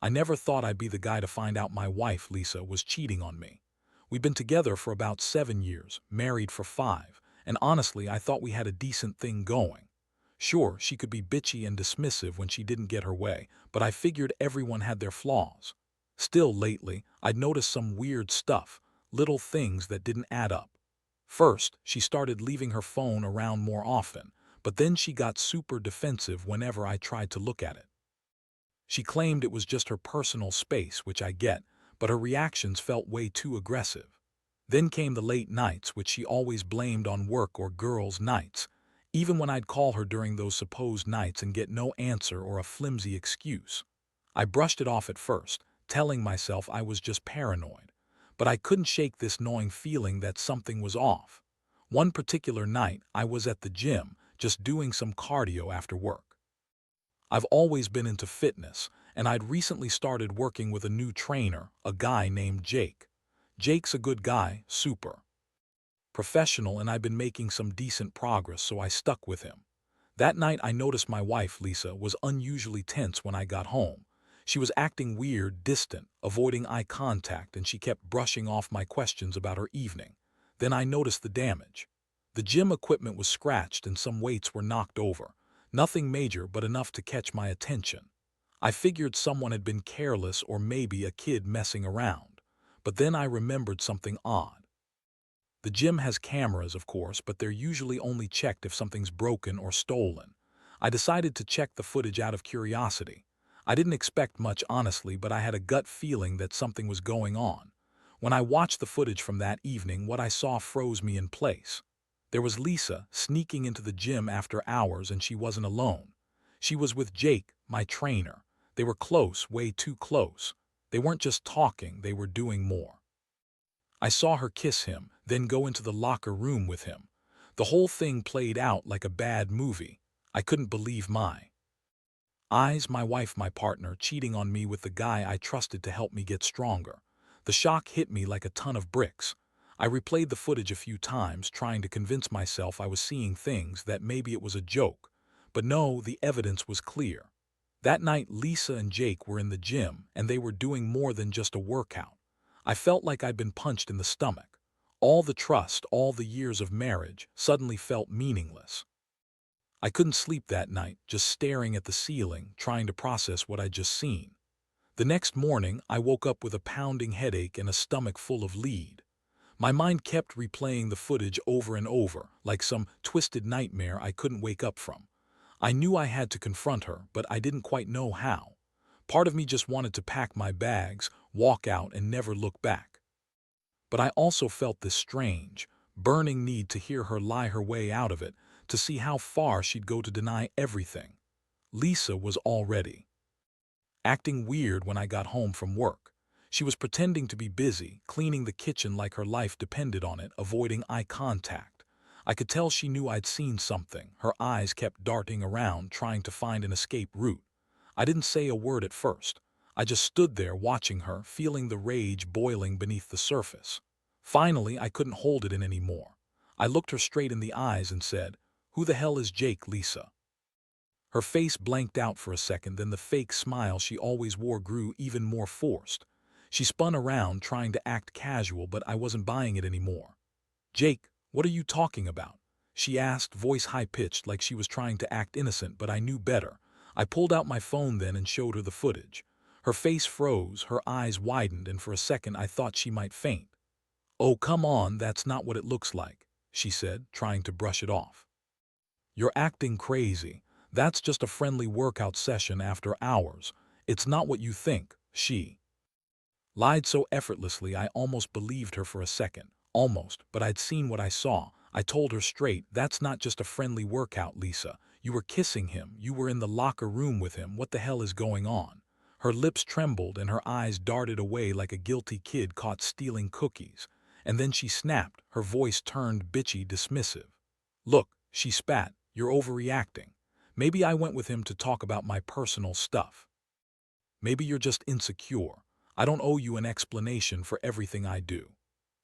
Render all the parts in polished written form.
I never thought I'd be the guy to find out my wife, Lisa, was cheating on me. We've been together for about 7 years, married for 5, and honestly, I thought we had a decent thing going. Sure, she could be bitchy and dismissive when she didn't get her way, but I figured everyone had their flaws. Still, lately, I'd noticed some weird stuff, little things that didn't add up. First, she started leaving her phone around more often, but then she got super defensive whenever I tried to look at it. She claimed it was just her personal space, which I get, but her reactions felt way too aggressive. Then came the late nights, which she always blamed on work or girls' nights, even when I'd call her during those supposed nights and get no answer or a flimsy excuse. I brushed it off at first, telling myself I was just paranoid, but I couldn't shake this gnawing feeling that something was off. One particular night, I was at the gym, just doing some cardio after work. I've always been into fitness, and I'd recently started working with a new trainer, a guy named Jake. Jake's a good guy, super professional, and I've been making some decent progress, so I stuck with him. That night I noticed my wife, Lisa, was unusually tense when I got home. She was acting weird, distant, avoiding eye contact, and she kept brushing off my questions about her evening. Then I noticed the damage. The gym equipment was scratched and some weights were knocked over. Nothing major, but enough to catch my attention. I figured someone had been careless or maybe a kid messing around. But then I remembered something odd. The gym has cameras, of course, but they're usually only checked if something's broken or stolen. I decided to check the footage out of curiosity. I didn't expect much, honestly, but I had a gut feeling that something was going on. When I watched the footage from that evening, what I saw froze me in place. There was Lisa sneaking into the gym after hours, and she wasn't alone. She was with Jake, my trainer. They were close, way too close. They weren't just talking, they were doing more. I saw her kiss him, then go into the locker room with him. The whole thing played out like a bad movie. I couldn't believe my eyes, my wife, my partner, cheating on me with the guy I trusted to help me get stronger. The shock hit me like a ton of bricks. I replayed the footage a few times, trying to convince myself I was seeing things, that maybe it was a joke. But no, the evidence was clear. That night, Lisa and Jake were in the gym, and they were doing more than just a workout. I felt like I'd been punched in the stomach. All the trust, all the years of marriage, suddenly felt meaningless. I couldn't sleep that night, just staring at the ceiling, trying to process what I'd just seen. The next morning, I woke up with a pounding headache and a stomach full of lead. My mind kept replaying the footage over and over, like some twisted nightmare I couldn't wake up from. I knew I had to confront her, but I didn't quite know how. Part of me just wanted to pack my bags, walk out, and never look back. But I also felt this strange, burning need to hear her lie her way out of it, to see how far she'd go to deny everything. Lisa was already acting weird when I got home from work. She was pretending to be busy, cleaning the kitchen like her life depended on it, avoiding eye contact. I could tell she knew I'd seen something. Her eyes kept darting around, trying to find an escape route. I didn't say a word at first. I just stood there watching her, feeling the rage boiling beneath the surface. Finally, I couldn't hold it in anymore. I looked her straight in the eyes and said, "Who the hell is Jake, Lisa?" Her face blanked out for a second, then the fake smile she always wore grew even more forced. She spun around, trying to act casual, but I wasn't buying it anymore. "Jake, what are you talking about?" she asked, voice high-pitched, like she was trying to act innocent, but I knew better. I pulled out my phone then and showed her the footage. Her face froze, her eyes widened, and for a second I thought she might faint. "Oh, come on, that's not what it looks like," she said, trying to brush it off. "You're acting crazy. That's just a friendly workout session after hours. It's not what you think," she lied so effortlessly I almost believed her for a second. Almost, but I'd seen what I saw. I told her straight, "That's not just a friendly workout, Lisa. You were kissing him. You were in the locker room with him. What the hell is going on?" Her lips trembled and her eyes darted away like a guilty kid caught stealing cookies. And then she snapped, her voice turned bitchy, dismissive. "Look," she spat, "you're overreacting. Maybe I went with him to talk about my personal stuff. Maybe you're just insecure. I don't owe you an explanation for everything I do."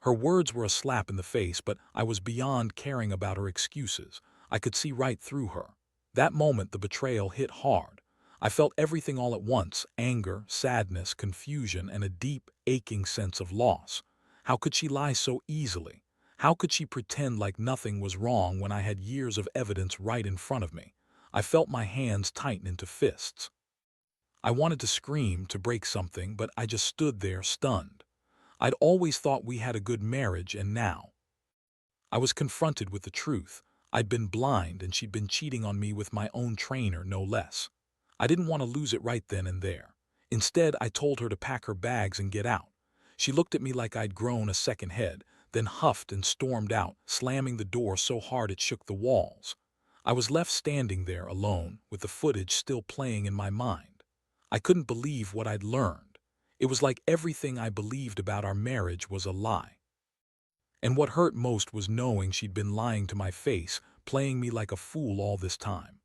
Her words were a slap in the face, but I was beyond caring about her excuses. I could see right through her. That moment the betrayal hit hard. I felt everything all at once: anger, sadness, confusion, and a deep, aching sense of loss. How could she lie so easily? How could she pretend like nothing was wrong when I had years of evidence right in front of me? I felt my hands tighten into fists. I wanted to scream, to break something, but I just stood there stunned. I'd always thought we had a good marriage, and now I was confronted with the truth. I'd been blind, and she'd been cheating on me with my own trainer, no less. I didn't want to lose it right then and there. Instead, I told her to pack her bags and get out. She looked at me like I'd grown a second head, then huffed and stormed out, slamming the door so hard it shook the walls. I was left standing there alone, with the footage still playing in my mind. I couldn't believe what I'd learned. It was like everything I believed about our marriage was a lie. And what hurt most was knowing she'd been lying to my face, playing me like a fool all this time.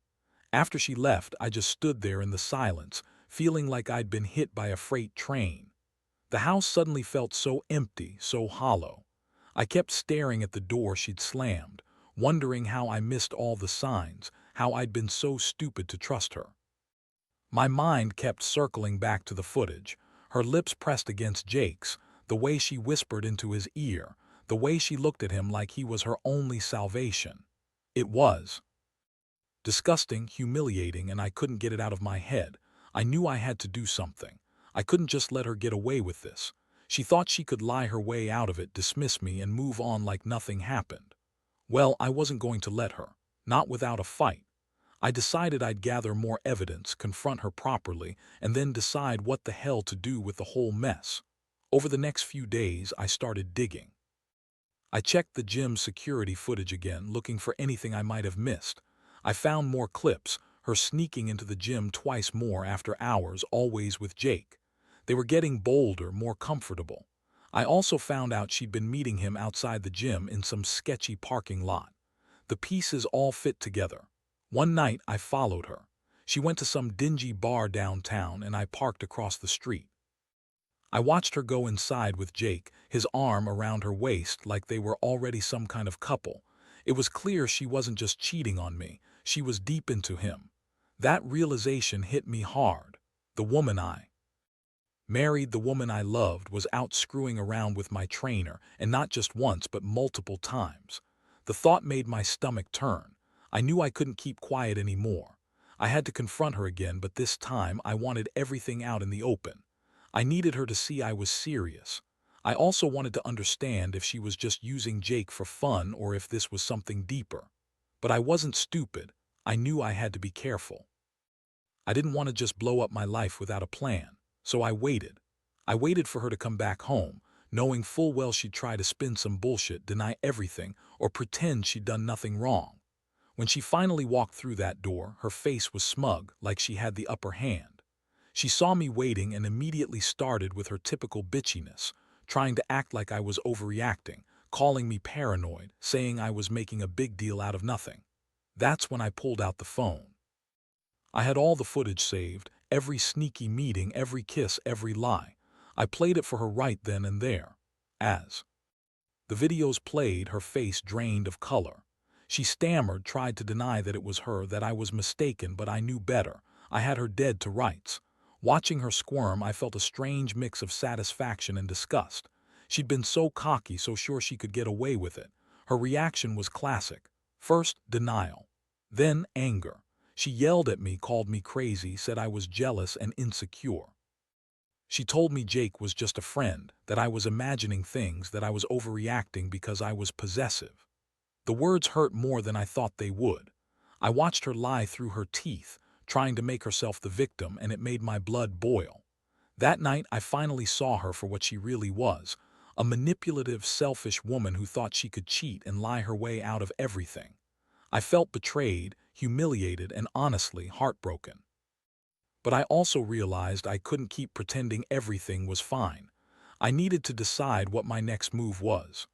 After she left, I just stood there in the silence, feeling like I'd been hit by a freight train. The house suddenly felt so empty, so hollow. I kept staring at the door she'd slammed, wondering how I missed all the signs, how I'd been so stupid to trust her. My mind kept circling back to the footage, her lips pressed against Jake's, the way she whispered into his ear, the way she looked at him like he was her only salvation. It was disgusting, humiliating, and I couldn't get it out of my head. I knew I had to do something. I couldn't just let her get away with this. She thought she could lie her way out of it, dismiss me, and move on like nothing happened. Well, I wasn't going to let her. Not without a fight. I decided I'd gather more evidence, confront her properly, and then decide what the hell to do with the whole mess. Over the next few days, I started digging. I checked the gym's security footage again, looking for anything I might have missed. I found more clips, her sneaking into the gym twice more after hours, always with Jake. They were getting bolder, more comfortable. I also found out she'd been meeting him outside the gym in some sketchy parking lot. The pieces all fit together. One night, I followed her. She went to some dingy bar downtown, and I parked across the street. I watched her go inside with Jake, his arm around her waist like they were already some kind of couple. It was clear she wasn't just cheating on me, she was deep into him. That realization hit me hard. The woman I married, the woman I loved, was out screwing around with my trainer, and not just once but multiple times. The thought made my stomach turn. I knew I couldn't keep quiet anymore. I had to confront her again, but this time I wanted everything out in the open. I needed her to see I was serious. I also wanted to understand if she was just using Jake for fun or if this was something deeper. But I wasn't stupid. I knew I had to be careful. I didn't want to just blow up my life without a plan, so I waited. I waited for her to come back home, knowing full well she'd try to spin some bullshit, deny everything, or pretend she'd done nothing wrong. When she finally walked through that door, her face was smug, like she had the upper hand. She saw me waiting and immediately started with her typical bitchiness, trying to act like I was overreacting, calling me paranoid, saying I was making a big deal out of nothing. That's when I pulled out the phone. I had all the footage saved, every sneaky meeting, every kiss, every lie. I played it for her right then and there. As the videos played, her face drained of color. She stammered, tried to deny that it was her, that I was mistaken, but I knew better. I had her dead to rights. Watching her squirm, I felt a strange mix of satisfaction and disgust. She'd been so cocky, so sure she could get away with it. Her reaction was classic. First, denial. Then, anger. She yelled at me, called me crazy, said I was jealous and insecure. She told me Jake was just a friend, that I was imagining things, that I was overreacting because I was possessive. The words hurt more than I thought they would. I watched her lie through her teeth, trying to make herself the victim, and it made my blood boil. That night, I finally saw her for what she really was, a manipulative, selfish woman who thought she could cheat and lie her way out of everything. I felt betrayed, humiliated, and honestly heartbroken. But I also realized I couldn't keep pretending everything was fine. I needed to decide what my next move was.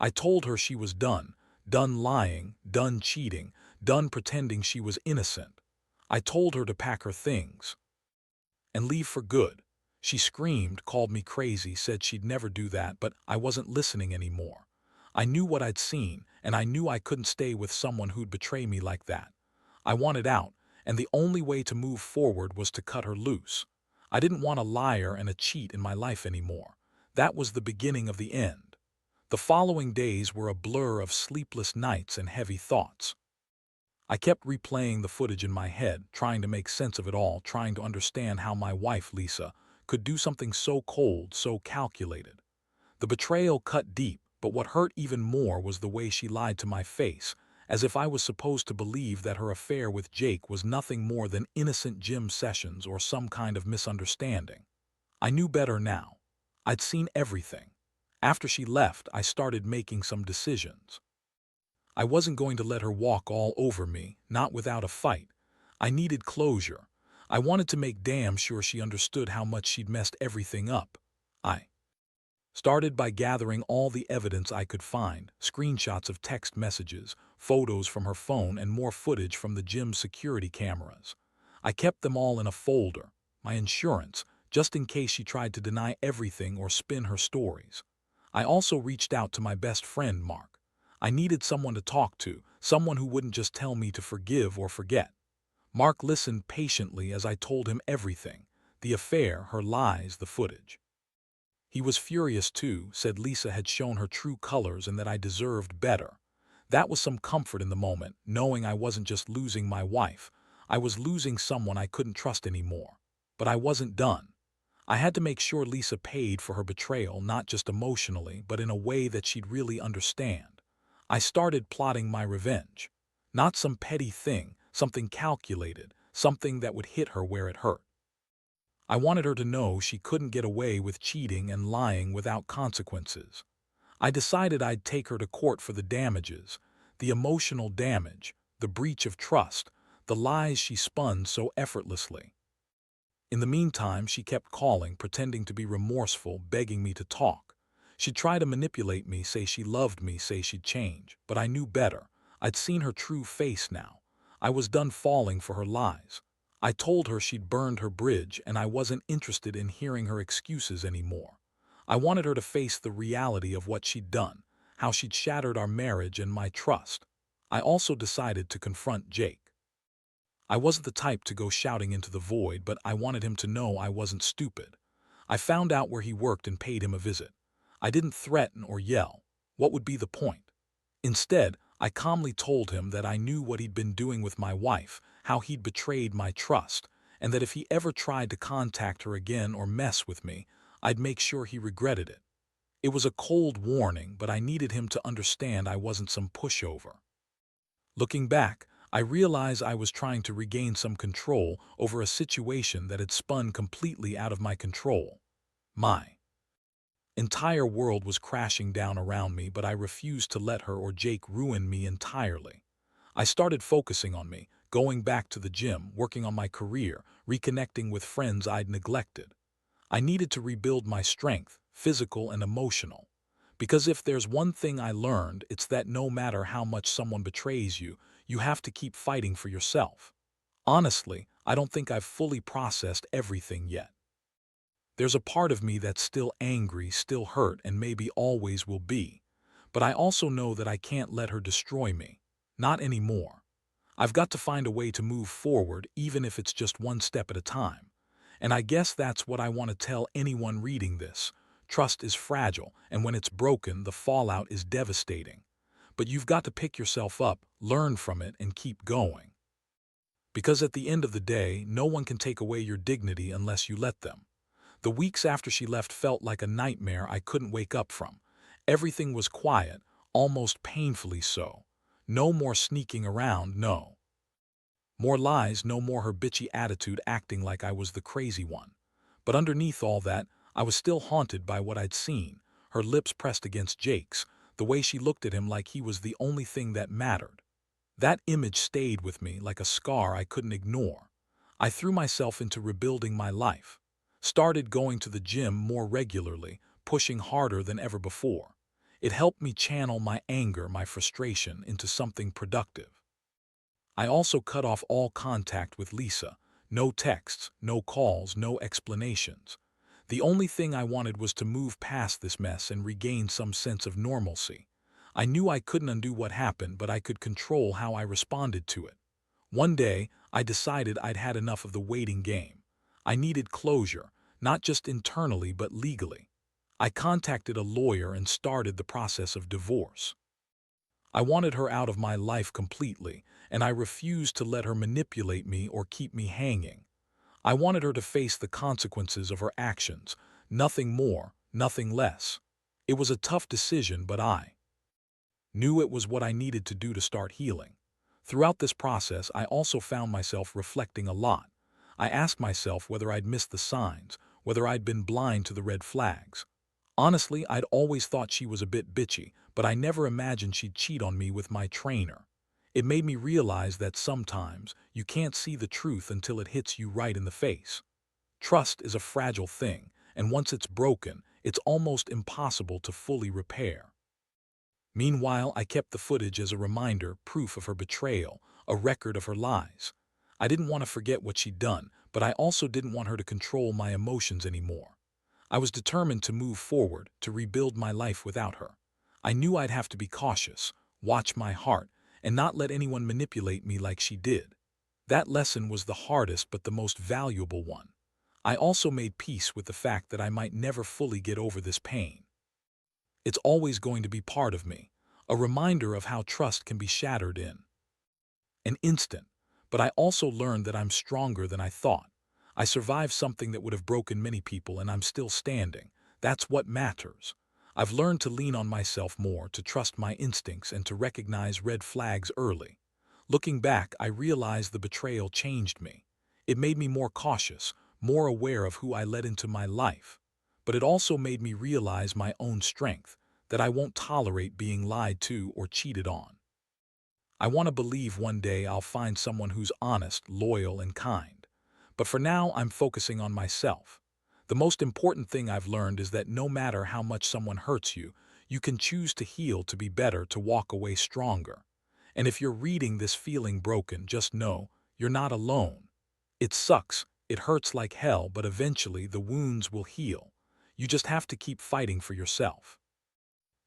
I told her she was done lying, done cheating, done pretending she was innocent. I told her to pack her things and leave for good. She screamed, called me crazy, said she'd never do that, but I wasn't listening anymore. I knew what I'd seen, and I knew I couldn't stay with someone who'd betray me like that. I wanted out, and the only way to move forward was to cut her loose. I didn't want a liar and a cheat in my life anymore. That was the beginning of the end. The following days were a blur of sleepless nights and heavy thoughts. I kept replaying the footage in my head, trying to make sense of it all, trying to understand how my wife, Lisa, could do something so cold, so calculated. The betrayal cut deep, but what hurt even more was the way she lied to my face, as if I was supposed to believe that her affair with Jake was nothing more than innocent gym sessions or some kind of misunderstanding. I knew better now. I'd seen everything. After she left, I started making some decisions. I wasn't going to let her walk all over me, not without a fight. I needed closure. I wanted to make damn sure she understood how much she'd messed everything up. I started by gathering all the evidence I could find, screenshots of text messages, photos from her phone, and more footage from the gym's security cameras. I kept them all in a folder, my insurance, just in case she tried to deny everything or spin her stories. I also reached out to my best friend, Mark. I needed someone to talk to, someone who wouldn't just tell me to forgive or forget. Mark listened patiently as I told him everything: the affair, her lies, the footage. He was furious too, said Lisa had shown her true colors and that I deserved better. That was some comfort in the moment, knowing I wasn't just losing my wife. I was losing someone I couldn't trust anymore. But I wasn't done. I had to make sure Lisa paid for her betrayal, not just emotionally, but in a way that she'd really understand. I started plotting my revenge. Not some petty thing, something calculated, something that would hit her where it hurt. I wanted her to know she couldn't get away with cheating and lying without consequences. I decided I'd take her to court for the damages, the emotional damage, the breach of trust, the lies she spun so effortlessly. In the meantime, she kept calling, pretending to be remorseful, begging me to talk. She'd try to manipulate me, say she loved me, say she'd change. But I knew better. I'd seen her true face now. I was done falling for her lies. I told her she'd burned her bridge, and I wasn't interested in hearing her excuses anymore. I wanted her to face the reality of what she'd done, how she'd shattered our marriage and my trust. I also decided to confront Jake. I wasn't the type to go shouting into the void, but I wanted him to know I wasn't stupid. I found out where he worked and paid him a visit. I didn't threaten or yell. What would be the point? Instead, I calmly told him that I knew what he'd been doing with my wife, how he'd betrayed my trust, and that if he ever tried to contact her again or mess with me, I'd make sure he regretted it. It was a cold warning, but I needed him to understand I wasn't some pushover. Looking back, I realized I was trying to regain some control over a situation that had spun completely out of my control. My entire world was crashing down around me, but I refused to let her or Jake ruin me entirely. I started focusing on me, going back to the gym, working on my career, reconnecting with friends I'd neglected. I needed to rebuild my strength, physical and emotional. Because if there's one thing I learned, it's that no matter how much someone betrays you, you have to keep fighting for yourself. Honestly, I don't think I've fully processed everything yet. There's a part of me that's still angry, still hurt, and maybe always will be. But I also know that I can't let her destroy me. Not anymore. I've got to find a way to move forward, even if it's just one step at a time. And I guess that's what I want to tell anyone reading this. Trust is fragile, and when it's broken, the fallout is devastating. But you've got to pick yourself up, learn from it, and keep going. Because at the end of the day, no one can take away your dignity unless you let them. The weeks after she left felt like a nightmare I couldn't wake up from. Everything was quiet, almost painfully so. No more sneaking around, no more lies, no more her bitchy attitude acting like I was the crazy one. But underneath all that, I was still haunted by what I'd seen, her lips pressed against Jake's, the way she looked at him like he was the only thing that mattered. That image stayed with me like a scar I couldn't ignore. I threw myself into rebuilding my life. Started going to the gym more regularly, pushing harder than ever before. It helped me channel my anger, my frustration, into something productive. I also cut off all contact with Lisa. No texts, no calls, no explanations. The only thing I wanted was to move past this mess and regain some sense of normalcy. I knew I couldn't undo what happened, but I could control how I responded to it. One day, I decided I'd had enough of the waiting game. I needed closure, not just internally but legally. I contacted a lawyer and started the process of divorce. I wanted her out of my life completely, and I refused to let her manipulate me or keep me hanging. I wanted her to face the consequences of her actions, nothing more, nothing less. It was a tough decision, but I knew it was what I needed to do to start healing. Throughout this process, I also found myself reflecting a lot. I asked myself whether I'd missed the signs, whether I'd been blind to the red flags. Honestly, I'd always thought she was a bit bitchy, but I never imagined she'd cheat on me with my trainer. It made me realize that sometimes you can't see the truth until it hits you right in the face. Trust is a fragile thing, and once it's broken, it's almost impossible to fully repair. Meanwhile, I kept the footage as a reminder, proof of her betrayal, a record of her lies. I didn't want to forget what she'd done, but I also didn't want her to control my emotions anymore. I was determined to move forward, to rebuild my life without her. I knew I'd have to be cautious, watch my heart, and not let anyone manipulate me like she did. That lesson was the hardest but the most valuable one. I also made peace with the fact that I might never fully get over this pain. It's always going to be part of me, a reminder of how trust can be shattered in an instant. But I also learned that I'm stronger than I thought. I survived something that would have broken many people, and I'm still standing. That's what matters. I've learned to lean on myself more, to trust my instincts, and to recognize red flags early. Looking back, I realized the betrayal changed me. It made me more cautious, more aware of who I let into my life. But it also made me realize my own strength, that I won't tolerate being lied to or cheated on. I want to believe one day I'll find someone who's honest, loyal, and kind. But for now, I'm focusing on myself. The most important thing I've learned is that no matter how much someone hurts you, you can choose to heal, to be better, to walk away stronger. And if you're reading this feeling broken, just know you're not alone. It sucks, it hurts like hell, but eventually the wounds will heal. You just have to keep fighting for yourself.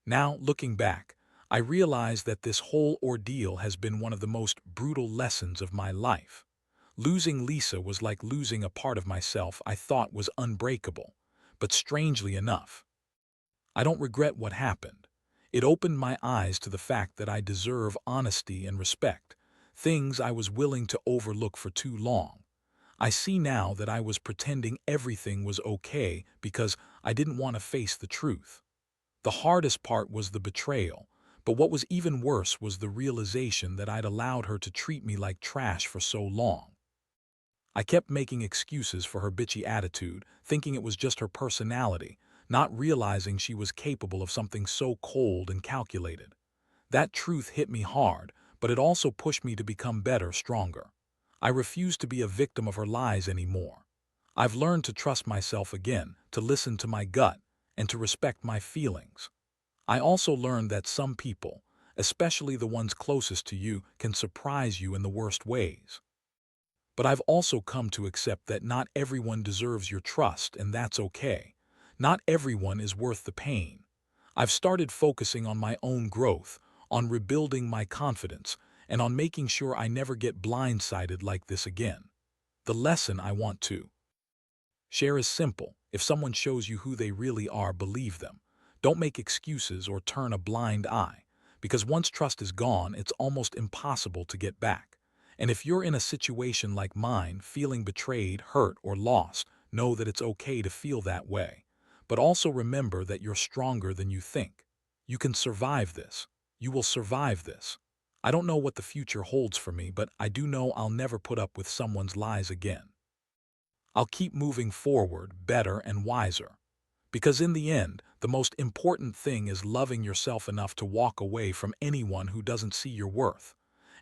Now, looking back, I realize that this whole ordeal has been one of the most brutal lessons of my life. Losing Lisa was like losing a part of myself I thought was unbreakable. But strangely enough, I don't regret what happened. It opened my eyes to the fact that I deserve honesty and respect, things I was willing to overlook for too long. I see now that I was pretending everything was okay because I didn't want to face the truth. The hardest part was the betrayal, but what was even worse was the realization that I'd allowed her to treat me like trash for so long. I kept making excuses for her bitchy attitude, thinking it was just her personality, not realizing she was capable of something so cold and calculated. That truth hit me hard, but it also pushed me to become better, stronger. I refused to be a victim of her lies anymore. I've learned to trust myself again, to listen to my gut, and to respect my feelings. I also learned that some people, especially the ones closest to you, can surprise you in the worst ways. But I've also come to accept that not everyone deserves your trust, and that's okay. Not everyone is worth the pain. I've started focusing on my own growth, on rebuilding my confidence, and on making sure I never get blindsided like this again. The lesson I want to share is simple. If someone shows you who they really are, believe them. Don't make excuses or turn a blind eye, because once trust is gone, it's almost impossible to get back. And if you're in a situation like mine, feeling betrayed, hurt, or lost, know that it's okay to feel that way. But also remember that you're stronger than you think. You can survive this. You will survive this. I don't know what the future holds for me, but I do know I'll never put up with someone's lies again. I'll keep moving forward, better and wiser. Because in the end, the most important thing is loving yourself enough to walk away from anyone who doesn't see your worth.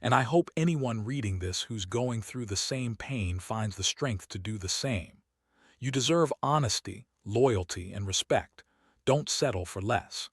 And I hope anyone reading this who's going through the same pain finds the strength to do the same. You deserve honesty, loyalty, and respect. Don't settle for less.